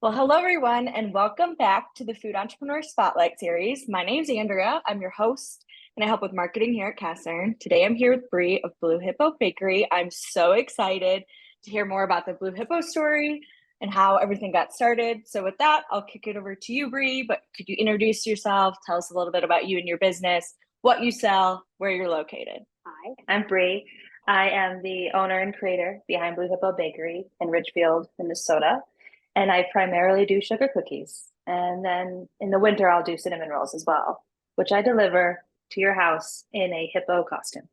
Well, hello everyone, and welcome back to the Food Entrepreneur Spotlight Series. My name's Andrea. I'm your host, and I help with marketing here at Castern. Today, I'm here with Bree of Blue Hippo Bakery. I'm so excited to hear more about the Blue Hippo story and how everything got started. So, with that, I'll kick it over to you, Bree. But could you introduce yourself? Tell us a little bit about you and your business, what you sell, where you're located. Hi, I'm Bree. I am the owner and creator behind Blue Hippo Bakery in Ridgefield, Minnesota. And I primarily do sugar cookies. And then in the winter, I'll do cinnamon rolls as well, which I deliver to your house in a hippo costume.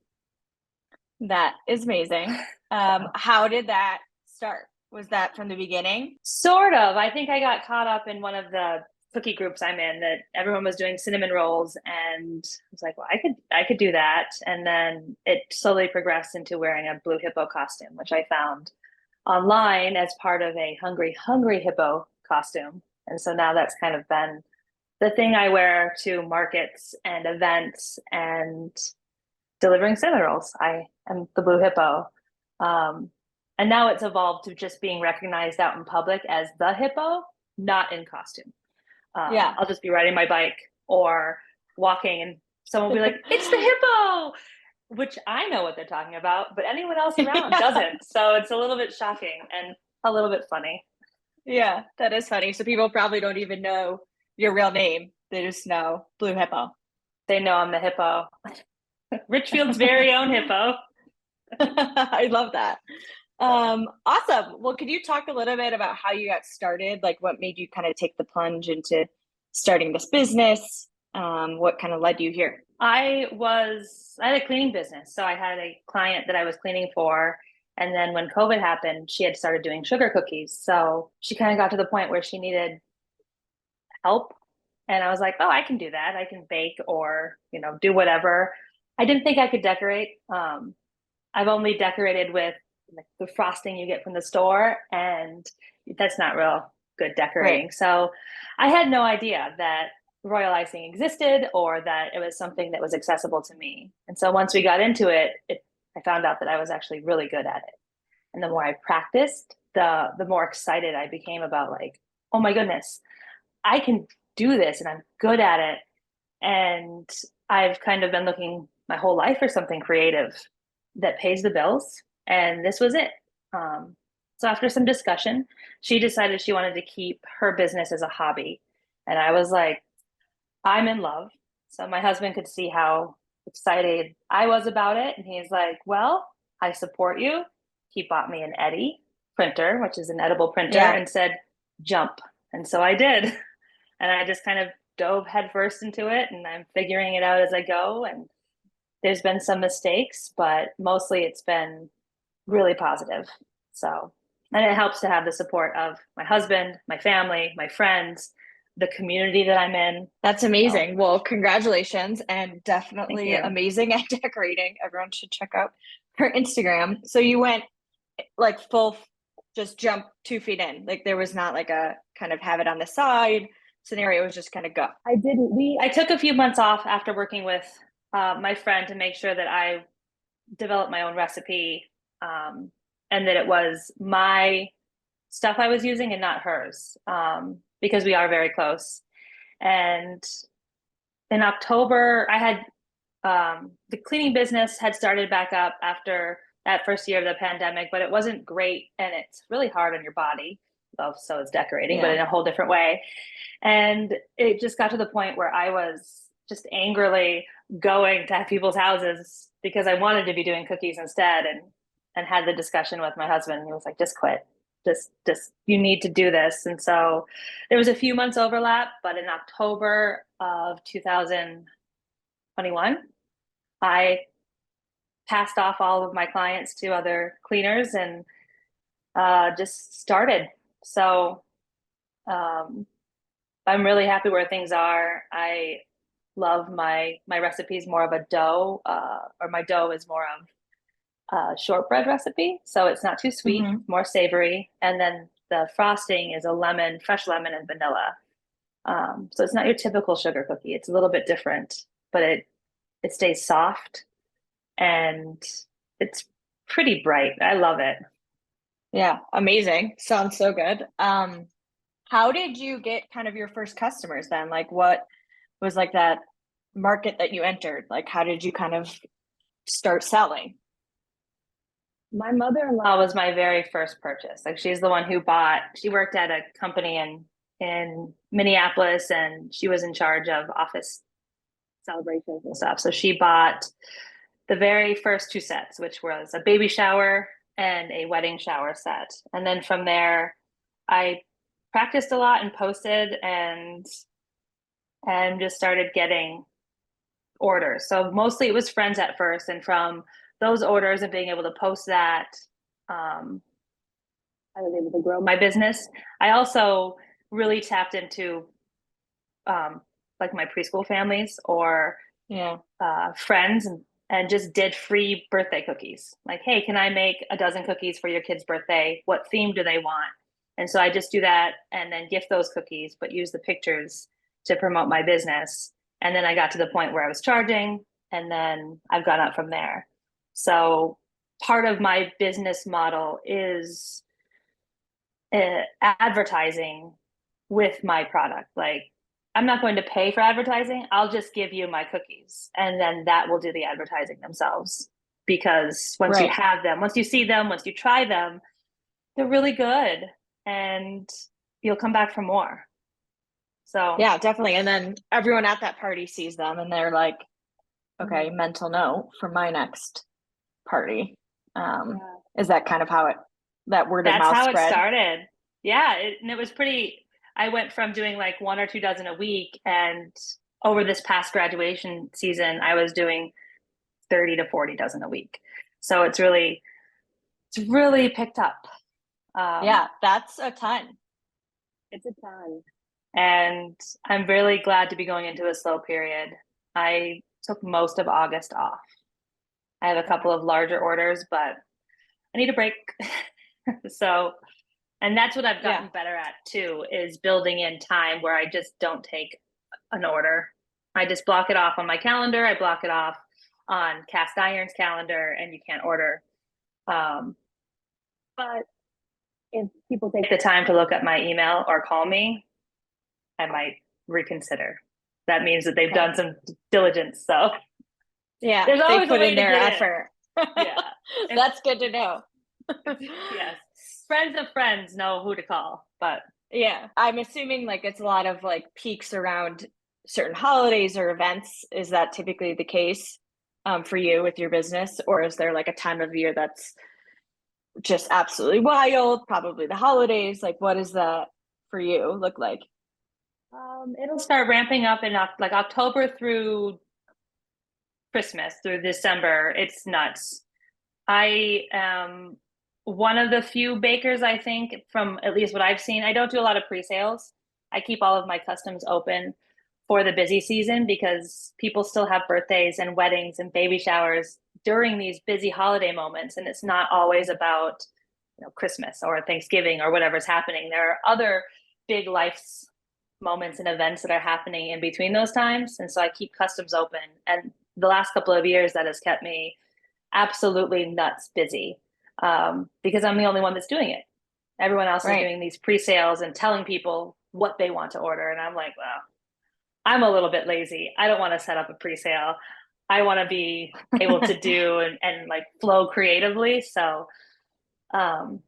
That is amazing. How did that start? Was that from the beginning? Sort of. I think I got caught up in one of the cookie groups I'm in that everyone was doing cinnamon rolls, and I was like, well, I could do that. And then it slowly progressed into wearing a blue hippo costume, which I found online as part of a hungry hippo costume. And so now that's kind of been the thing I wear to markets and events and delivering cinnamon rolls. I am the blue hippo. And now it's evolved to just being recognized out in public as the hippo, not in costume. Yeah. I'll just be riding my bike or walking and someone will be like, it's the hippo, which I know what they're talking about, but anyone else around doesn't. So it's a little bit shocking and a little bit funny. Yeah, that is funny. So people probably don't even know your real name. They just know Blue Hippo. They know I'm the hippo. Richfield's very own hippo. I love that. Awesome. Well, could you talk a little bit about how you got started? Like what made you kind of take the plunge into starting this business? What kind of led you here? I had a cleaning business. So I had a client that I was cleaning for. And then when COVID happened, she had started doing sugar cookies. So she kind of got to the point where she needed help. And I was like, oh, I can do that. I can bake or, do whatever. I didn't think I could decorate. I've only decorated with like the frosting you get from the store, and that's not real good decorating. Right. So I had no idea that royal icing existed or that it was something that was accessible to me. And so once we got into it, I found out that I was actually really good at it. And the more I practiced, the more excited I became about like, oh my goodness, I can do this and I'm good at it. And I've kind of been looking my whole life for something creative that pays the bills. And this was it. So after some discussion, she decided she wanted to keep her business as a hobby. And I was like, I'm in love. So my husband could see how excited I was about it. And he's like, well, I support you. He bought me an Eddy printer, which is an edible printer, Yeah. and said, jump. And so I did. And I just kind of dove headfirst into it, and I'm figuring it out as I go. And there's been some mistakes, but mostly it's been really positive. So, and it helps to have the support of my husband, my family, my friends, the community that I'm in. That's amazing. Well, congratulations, and Thank definitely you. amazing at decorating. Everyone should check out her Instagram. So you went like full, just jump 2 feet in. Like there was not like a kind of have it on the side scenario. It was just kind of go. I didn't. I took a few months off after working with my friend to make sure that I developed my own recipe, and that it was my stuff I was using and not hers, because we are very close. And in October, I had the cleaning business had started back up after that first year of the pandemic, but it wasn't great, and it's really hard on your body. Well, so is decorating, but in a whole different way. And it just got to the point where I was just angrily going to people's houses because I wanted to be doing cookies instead, and had the discussion with my husband. He was like, just quit. Just you need to do this. And so there was a few months overlap, but in October of 2021, I passed off all of my clients to other cleaners and just started. So I'm really happy where things are. I love my recipes more of a dough, or my dough is more of a shortbread recipe. So it's not too sweet, Mm-hmm. more savory. And then the frosting is a lemon, fresh lemon and vanilla. So it's not your typical sugar cookie. It's a little bit different, but it stays soft and it's pretty bright. I love it. Yeah, amazing. Sounds so good. How did you get kind of your first customers then? Like what was like that market that you entered? Like how did you kind of start selling? My mother-in-law was my very first purchase. Like she's the one who bought, she worked at a company in Minneapolis and she was in charge of office celebrations and stuff. So she bought the very first two sets, which was a baby shower and a wedding shower set. And then from there, I practiced a lot and posted and just started getting orders. So mostly it was friends at first, and from those orders and being able to post that, I was able to grow my business. I also really tapped into um, like my preschool families or Yeah. friends and just did free birthday cookies. Like, hey, can I make a dozen cookies for your kid's birthday? What theme do they want? And so I just do that and then gift those cookies, but use the pictures to promote my business. And then I got to the point where I was charging, and then I've gone up from there. So part of my business model is advertising with my product. Like, I'm not going to pay for advertising. I'll just give you my cookies, and then that will do the advertising themselves. Because once you Right. have them, once you see them, once you try them, they're really good, and you'll come back for more. So, Yeah, definitely. And then everyone at that party sees them and they're like, okay, mental note for my next party. yeah, Is that kind of how that word of that's mouth how it spread? started. Yeah, and it was pretty. I went from doing like one or two dozen a week, and over this past graduation season, I was doing 30 to 40 dozen a week. So it's really picked up. Um, Yeah, that's a ton. it's a ton. And I'm really glad to be going into a slow period. I took most of August off. I have a couple of larger orders, but I need a break. So, and that's what I've Yeah. gotten better at too, is building in time where I just don't take an order. I just block it off on my calendar. I block it off on Cast Iron's calendar, and you can't order. Um, but if people take the time to look at my email or call me, I might reconsider. That means that they've Okay. done some diligence. So Yeah, there's they always a put in way to their get in. effort. Yeah. If, That's good to know. yes. Friends of friends know who to call. But Yeah, I'm assuming like it's a lot of like peaks around certain holidays or events. Is that typically the case for you with your business, or is there like a time of year that's just absolutely wild? Probably the holidays. Like, what does that for you look like? it'll start ramping up in like October through Christmas, through December. It's nuts. I am one of the few bakers, I think, from at least what I've seen. I don't do a lot of pre-sales. I keep all of my customs open for the busy season because people still have birthdays and weddings and baby showers during these busy holiday moments. And it's not always about, Christmas or Thanksgiving or whatever's happening. There are other big life moments and events that are happening in between those times. And so I keep customs open. And the last couple of years, that has kept me absolutely nuts busy, because I'm the only one that's doing it. Everyone else is Right. doing these pre-sales and telling people what they want to order. And I'm like, well, I'm a little bit lazy. I don't want to set up a pre-sale. I want to be able to do and like flow creatively. So um,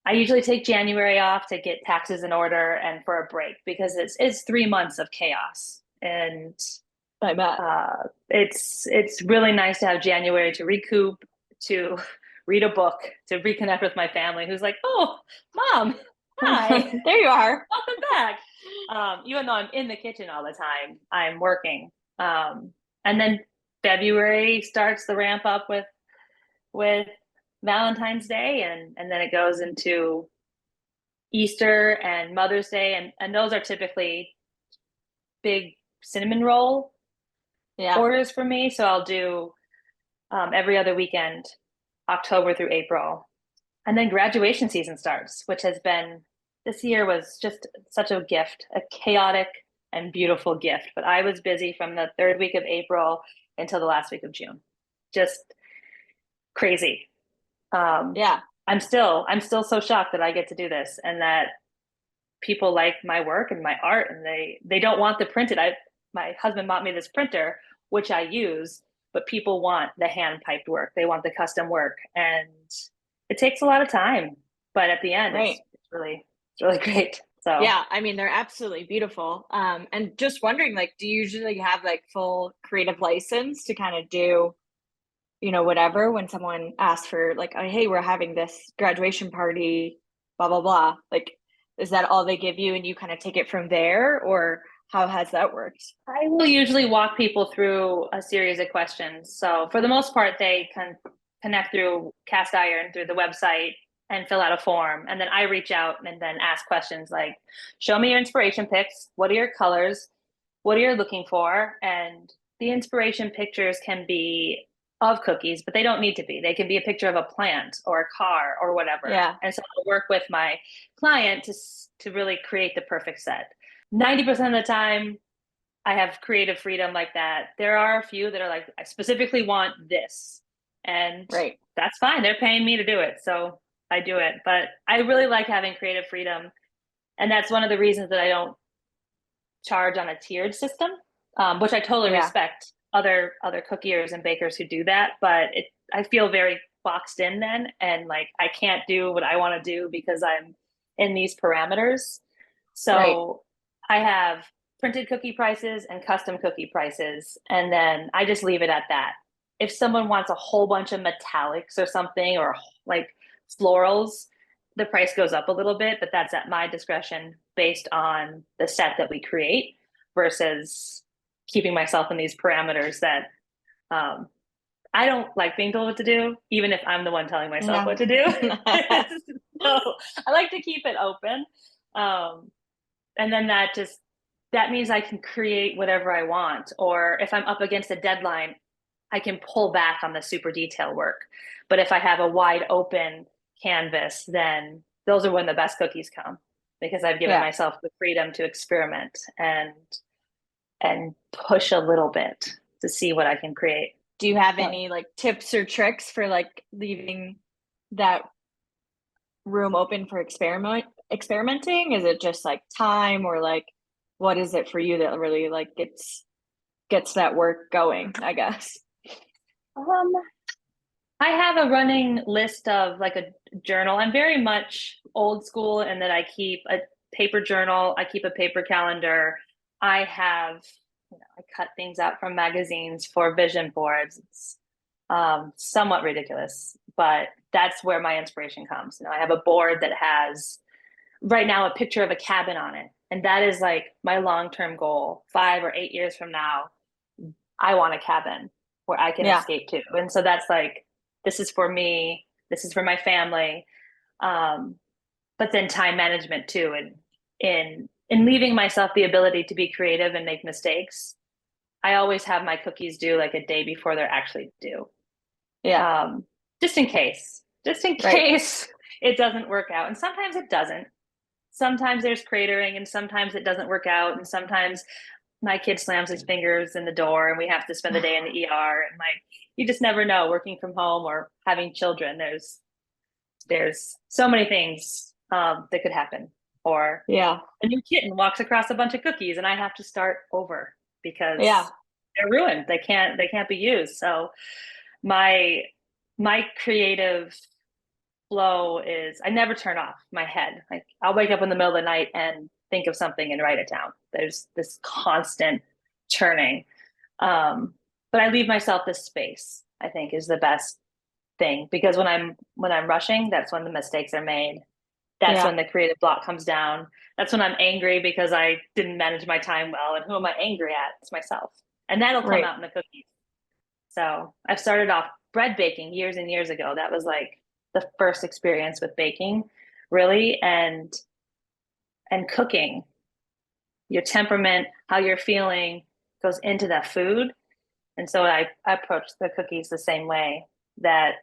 I usually take January off to get taxes in order and for a break because it's 3 months of chaos. And I bet. it's really nice to have January to recoup, to read a book, to reconnect with my family, who's like, "Oh, mom, hi, There you are. welcome back." Even though I'm in the kitchen all the time, I'm working. And then February starts the ramp up with Valentine's Day, and then it goes into Easter and Mother's Day, and those are typically big cinnamon roll Yeah. orders for me. So I'll do every other weekend, October through April. And then graduation season starts, which has been, this year was just such a gift, a chaotic and beautiful gift. But I was busy from the third week of April until the last week of June. Just crazy. Um, Yeah. I'm still so shocked that I get to do this and that people like my work and my art, and they don't want the printed. My husband bought me this printer, which I use, but people want the hand piped work. They want the custom work, and it takes a lot of time. But at the end, Right. it's really great. So Yeah, I mean, they're absolutely beautiful. And just wondering, like, do you usually have like full creative license to kind of do, whatever when someone asks for like, oh, hey, we're having this graduation party, blah, blah, blah. Like, is that all they give you and you kind of take it from there, or how has that worked? I will usually walk people through a series of questions. So for the most part, they can connect through cast iron through the website and fill out a form. And then I reach out and then ask questions like, show me your inspiration pics. What are your colors? What are you looking for? And the inspiration pictures can be of cookies, but they don't need to be. They can be a picture of a plant or a car or whatever. Yeah. And so I'll work with my client to really create the perfect set. 90% of the time, I have creative freedom like that. There are a few that are like, I specifically want this. And Right. that's fine. They're paying me to do it. So I do it. But I really like having creative freedom. And that's one of the reasons that I don't charge on a tiered system, which I totally Yeah. respect other cookiers and bakers who do that. But I feel very boxed in then. And like, I can't do what I want to do because I'm in these parameters. Right. So I have printed cookie prices and custom cookie prices, and then I just leave it at that. If someone wants a whole bunch of metallics or something, or like florals, the price goes up a little bit, but that's at my discretion based on the set that we create versus keeping myself in these parameters that um, I don't like being told what to do, even if I'm the one telling myself Yeah. what to do. So I like to keep it open. Um, and then that means I can create whatever I want. Or if I'm up against a deadline, I can pull back on the super detail work. But if I have a wide open canvas, then those are when the best cookies come because I've given Yeah. myself the freedom to experiment and push a little bit to see what I can create. Do you have But any like tips or tricks for like leaving that room open for experimenting? Is it just like time, or like what is it for you that really like gets that work going, I guess? um, I have a running list of like a journal. I'm very much old school in that I keep a paper journal, I keep a paper calendar. I have, I cut things out from magazines for vision boards. It's somewhat ridiculous, but that's where my inspiration comes. I have a board that has right now a picture of a cabin on it. And that is like my long-term goal. 5 or 8 years from now, I want a cabin where I can Yeah. escape to. And so that's like, this is for me, this is for my family. Um, but then time management too, and in leaving myself the ability to be creative and make mistakes. I always have my cookies due like a day before they're actually due. Yeah. Um, just in Right. case it doesn't work out. And sometimes it doesn't. Sometimes there's cratering and sometimes it doesn't work out. And sometimes my kid slams his fingers in the door and we have to spend the day in the ER. And like, you just never know working from home or having children. There's so many things that could happen. Or Yeah. a new kitten walks across a bunch of cookies and I have to start over Yeah. because they're ruined. They can't be used. So my my creative flow is I never turn off my head. Like I'll wake up in the middle of the night and think of something and write it down. There's this constant churning. Um, but I leave myself this space, I think is the best thing because when I'm rushing, that's when the mistakes are made. That's Yeah. when the creative block comes down. That's when I'm angry because I didn't manage my time well. And who am I angry at? It's myself. And that'll come Right. out in the cookies. So I've started off bread baking years and years ago. That was like the first experience with baking, really, and cooking. Your temperament, how you're feeling goes into that food. And so I approach the cookies the same way that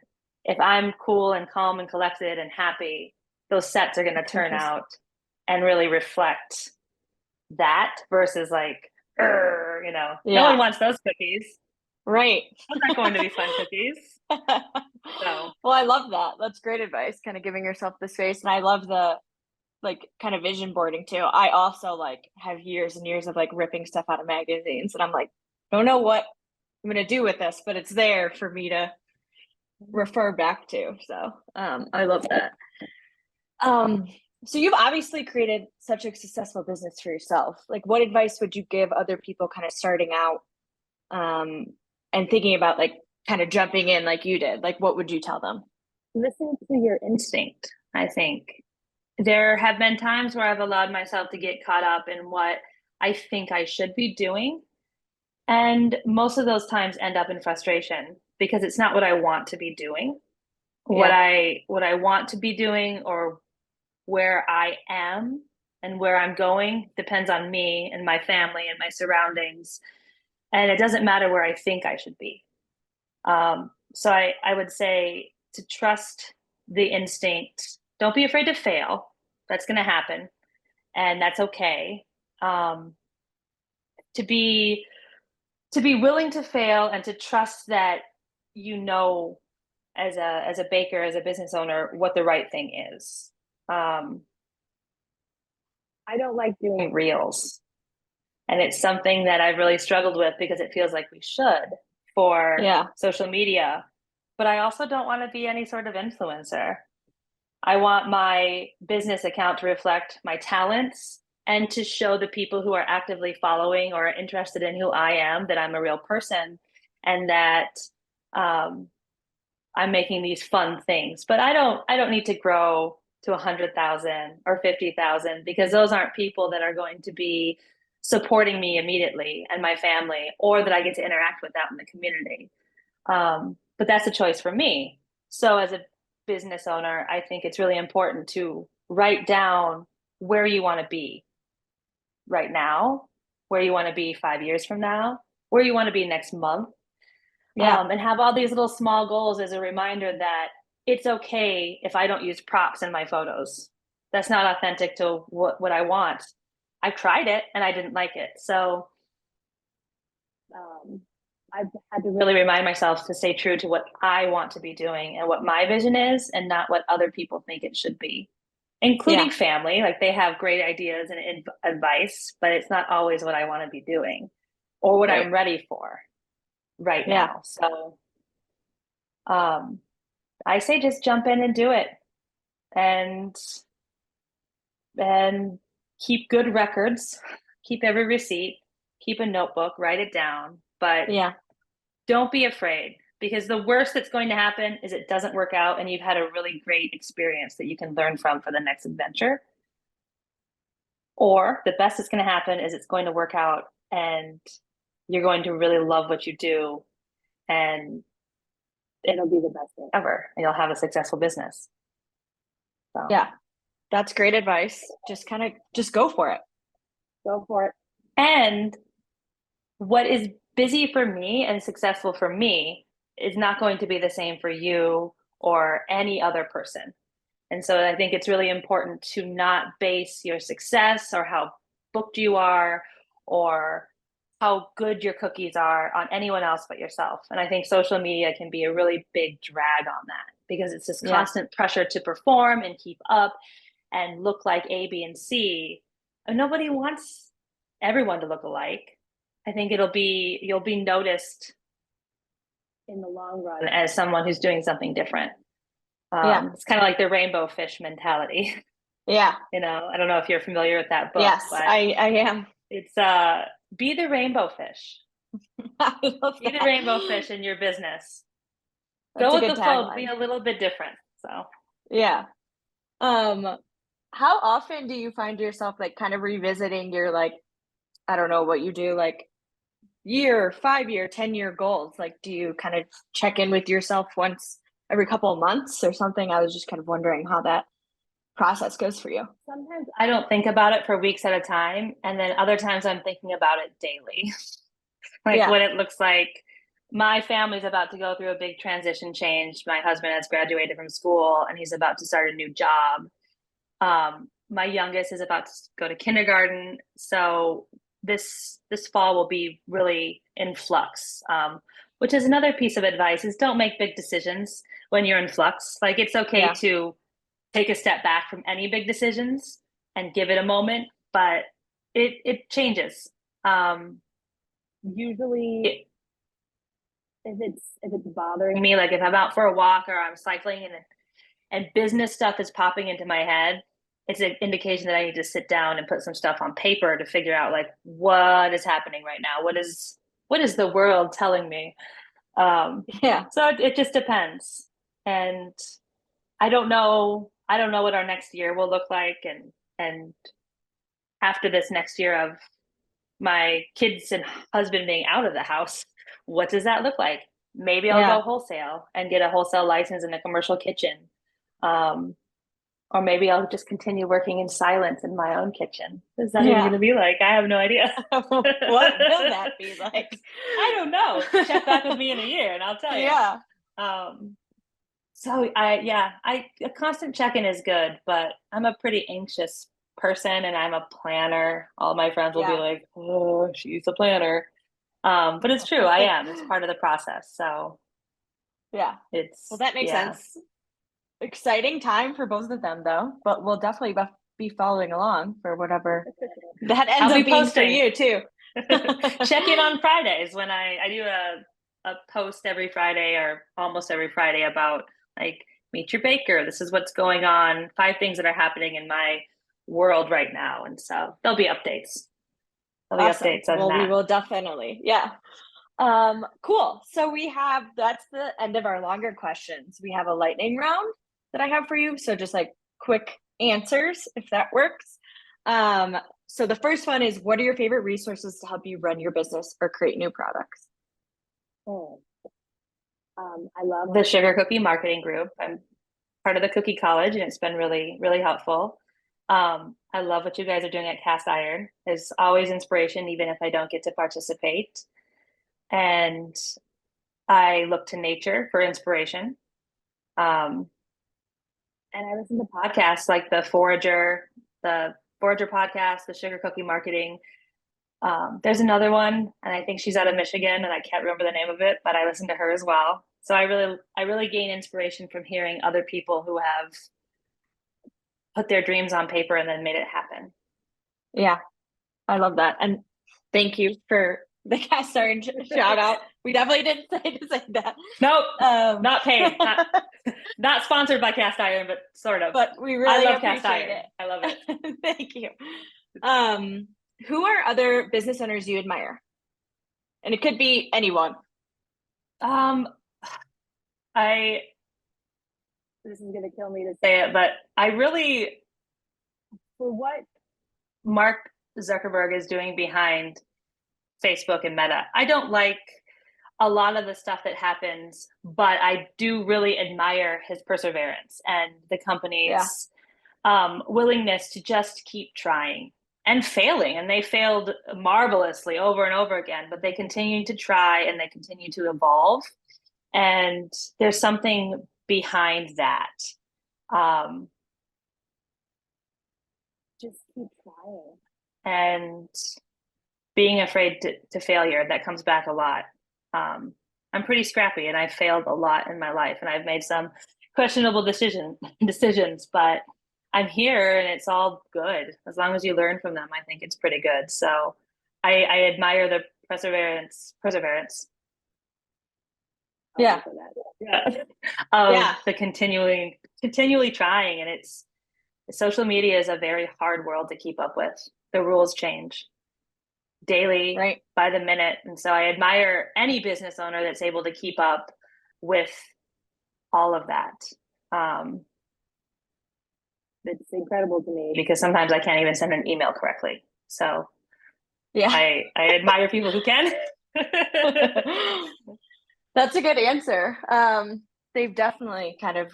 if I'm cool and calm and collected and happy, those sets are going to turn Cookies. out and really reflect that versus like, no one Yeah. wants those cookies. Right. Those aren't going to be fun cookies. So Well, I love that. That's great advice, kind of giving yourself the space. And I love like kind of vision boarding too. I also like have years and years of like ripping stuff out of magazines, and I'm like, don't know what I'm gonna do with this, but it's there for me to refer back to. So I love that. Um, so you've obviously created such a successful business for yourself. Like, what advice would you give other people kind of starting out um, and thinking about like kind of jumping in like you did? Like, what would you tell them? Listen to your instinct, I think. There have been times where I've allowed myself to get caught up in what I think I should be doing. And most of those times end up in frustration because it's not what I want to be doing. What Yeah, I want to be doing or where I am and where I'm going depends on me and my family and my surroundings. And it doesn't matter where I think I should be. So I would say to trust the instinct. Don't be afraid to fail. That's going to happen, and that's okay. Um, to be to be willing to fail and to trust that you know as a baker, as a business owner, what the right thing is. Um, I don't like doing reels, and it's something that I've really struggled with because it feels like we should for yeah, social media. But I also don't want to be any sort of influencer. I want my business account to reflect my talents and to show the people who are actively following or interested in who I am that I'm a real person and that um, I'm making these fun things. But I don't need to grow to 100,000 or 50,000 because those aren't people that are going to be supporting me immediately and my family or that I get to interact with out in the community. But that's a choice for me. So as a business owner, I think it's really important to write down where you want to be right now, where you want to be 5 years from now, where you want to be next month, yeah, and have all these little small goals as a reminder that it's okay if I don't use props in my photos. That's not authentic to what I want. I tried it and I didn't like it. So um, I've had to really remind myself to stay true to what I want to be doing and what my vision is and not what other people think it should be, including yeah, family. Like they have great ideas and advice, but it's not always what I want to be doing or what right, I'm ready for right yeah, now. So um, I say just jump in and do it and and keep good records, keep every receipt, keep a notebook, write it down, but yeah, don't be afraid because the worst that's going to happen is it doesn't work out and you've had a really great experience that you can learn from for the next adventure. Or the best that's going to happen is it's going to work out and you're going to really love what you do and it'll be the best thing ever and you'll have a successful business. So yeah. That's great advice. Just kind of just go for it. go for it. And what is busy for me and successful for me is not going to be the same for you or any other person. And so I think it's really important to not base your success or how booked you are or how good your cookies are on anyone else but yourself. And I think social media can be a really big drag on that because it's this Yeah, constant pressure to perform and keep up and look like A, B, and C. And nobody wants everyone to look alike. I think you'll be noticed in the long run as someone who's doing something different. yeah, It's kind of like the rainbow fish mentality. yeah. I don't know if you're familiar with that book, Yes, but I am. it's be the rainbow fish. I love Be the that. rainbow fish in your business. That's Go a with good the flow, be tagline. a little bit different. So Yeah. Um, how often do you find yourself like kind of revisiting your like, I don't know what you do, like year, 5 year, 10 year goals? Like, do you kind of check in with yourself once every couple of months or something? I was just kind of wondering how that process goes for you. sometimes I don't think about it for weeks at a time, and then other times I'm thinking about it daily. Like Yeah. what it looks like. My family's about to go through a big transition change. My husband has graduated from school and he's about to start a new job. My youngest is about to go to kindergarten, so this fall will be really in flux. Which is another piece of advice: is don't make big decisions when you're in flux. Like it's okay Yeah. to take a step back from any big decisions and give it a moment, but it changes. Usually if it's bothering me, like if I'm out for a walk or I'm cycling and business stuff is popping into my head, it's an indication that I need to sit down and put some stuff on paper to figure out like what is happening right now. What is the world telling me? Yeah. So it just depends. And I don't know what our next year will look like, and after this next year of my kids and husband being out of the house, what does that look like? Maybe I'll Yeah. go wholesale and get a wholesale license in a commercial kitchen. Um, or maybe I'll just continue working in silence in my own kitchen. What is that even going Yeah. to be like? I have no idea. What will that be like? I don't know. Check back with me in a year and I'll tell you. Yeah. So a constant check-in is good, but I'm a pretty anxious person and I'm a planner. All my friends will be Yeah. like, "Oh, she's a planner." But it's true. I am. It's part of the process. So Yeah. Well, it's, that makes yeah. sense. Exciting time for both of them, though, but we'll definitely be following along for whatever that ends I'll up be being for posting. you too. Check in on Fridays when I do a post every Friday or almost every Friday about like meet your baker. This is what's going on. 5 things that are happening in my world right now. And so there'll be updates. There'll be Awesome. updates on Well, we that. will definitely. Yeah. Cool. So that's the end of our longer questions. We have a lightning round that I have for you. So just like quick answers, if that works. So the first one is, what are your favorite resources to help you run your business or create new products? Oh. I love the Sugar Cookie Marketing Group. I'm part of the Cookie College, and it's been really, really helpful. I love what you guys are doing at Cast Iron. There's always inspiration, even if I don't get to participate. And I look to nature for inspiration. And I listen to podcasts like the Forager podcast, the Sugar Cookie Marketing. There's another one, and I think she's out of Michigan, and I can't remember the name of it, but I listen to her as well. So I really gain inspiration from hearing other people who have put their dreams on paper and then made it happen. Yeah, I love that. And thank you for the cast iron shout out. We definitely didn't say to say that. Nope, not paid. Not sponsored by Cast Iron, but sort of. But we really I love appreciate Cast Iron. it. I love it. Thank you. Who are other business owners you admire? And it could be anyone. I this is gonna kill me to say it, but I really, for what Mark Zuckerberg is doing behind Facebook and Meta, I don't like a lot of the stuff that happens, but I do really admire his perseverance and the company's willingness to just keep trying and failing. And they failed marvelously over and over again, but they continue to try and they continue to evolve. And there's something behind that. Just keep trying. And being afraid to failure, that comes back a lot. I'm pretty scrappy and I've failed a lot in my life and I've made some questionable decisions, but I'm here and it's all good. As long as you learn from them, I think it's pretty good. So I admire the perseverance. Yeah. The continually trying. And social media is a very hard world to keep up with. The rules change daily, right, by the minute. And so I admire any business owner that's able to keep up with all of that. It's incredible to me because sometimes I can't even send an email correctly. So yeah, I admire people who can. That's a good answer. They've definitely kind of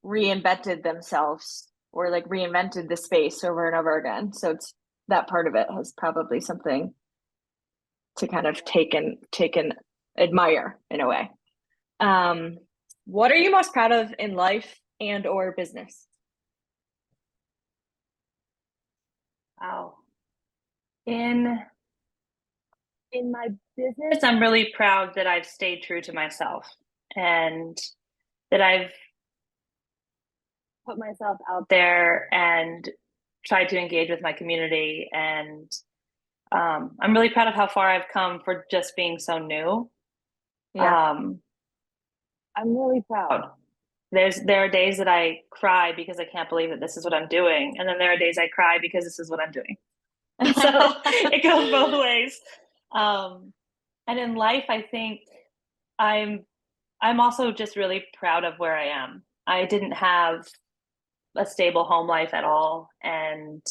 reinvented themselves or like reinvented the space over and over again. So it's that part of it has probably something to kind of take and admire in a way. What are you most proud of in life and or business? Wow. In my business, I'm really proud that I've stayed true to myself and that I've put myself out there and tried to engage with my community, and I'm really proud of how far I've come for just being so new. Yeah. Um, I'm really proud. There are days that I cry because I can't believe that this is what I'm doing, and then there are days I cry because this is what I'm doing. So it goes both ways. Um, and in life, I think I'm I'm also just really proud of where I am. I didn't have a stable home life at all, and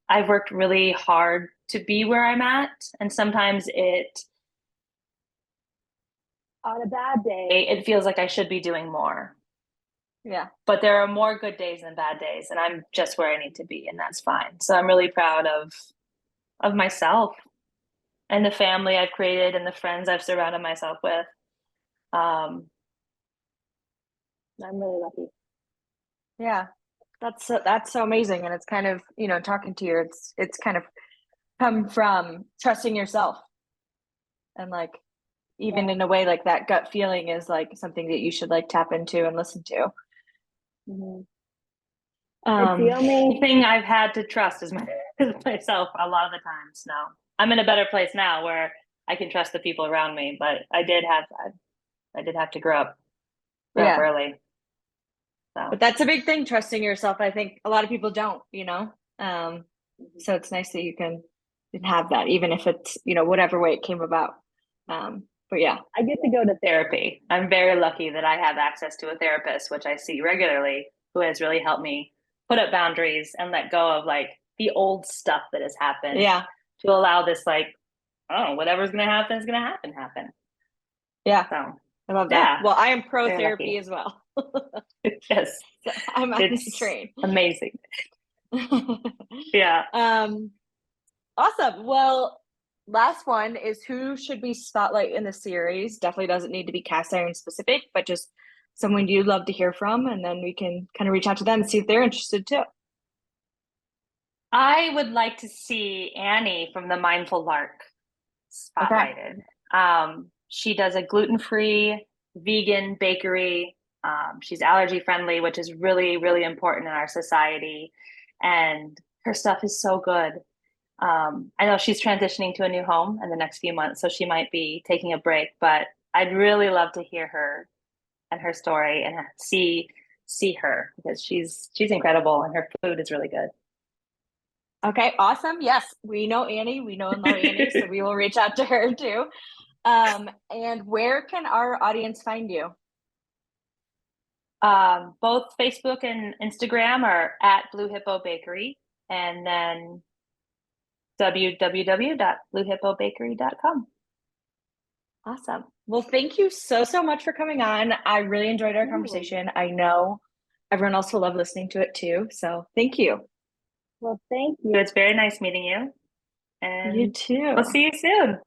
I've worked really hard to be where I'm at. And sometimes on a bad day, it feels like I should be doing more. Yeah. But there are more good days than bad days, and I'm just where I need to be, and that's fine. So I'm really proud of myself and the family I've created and the friends I've surrounded myself with. Um, I'm really lucky. Yeah. That's so amazing. And it's kind of, talking to you, it's kind of come from trusting yourself and like even Yeah. in a way like that gut feeling is like something that you should like tap into and listen to. Mhm. It's the Um, only thing I've had to trust is is myself a lot of the times now. I'm in a better place now where I can trust the people around me, but I did have to grow up yeah. early. So But that's a big thing, trusting yourself. I think a lot of people don't, mhm. so it's nice that you can have that, even if it's, whatever way it came about. But yeah. I get to go to therapy. I'm very lucky that I have access to a therapist, which I see regularly, who has really helped me put up boundaries and let go of like the old stuff that has happened Yeah. to allow this like, oh, whatever's gonna happen is gonna happen. Yeah. So I love that. yeah, Well, I am pro very therapy lucky. as well. Yes, So I'm on the it's train. amazing. Yeah. um, awesome. Well, last one is who should we spotlight in the series? Definitely doesn't need to be cast iron specific, but just someone you'd love to hear from, and then we can kind of reach out to them and see if they're interested too. I would like to see Annie from the Mindful Lark Okay. spotlighted. She does a gluten-free vegan bakery. She's allergy friendly, which is really, really important in our society. And her stuff is so good. I know she's transitioning to a new home in the next few months, so she might be taking a break, but I'd really love to hear her and her story and see her because she's incredible and her food is really good. Okay, awesome. Yes, we know Annie. We know and love Annie, so we will reach out to her too. And where can our audience find you? Both Facebook and Instagram are at Blue Hippo Bakery, and then www.bluehippobakery.com. Awesome. Well, thank you so, so much for coming on. I really enjoyed our Ooh. conversation. I know everyone else will love listening to it too. So thank you. Well, thank you. It's very nice meeting you, You and we'll too. see you soon.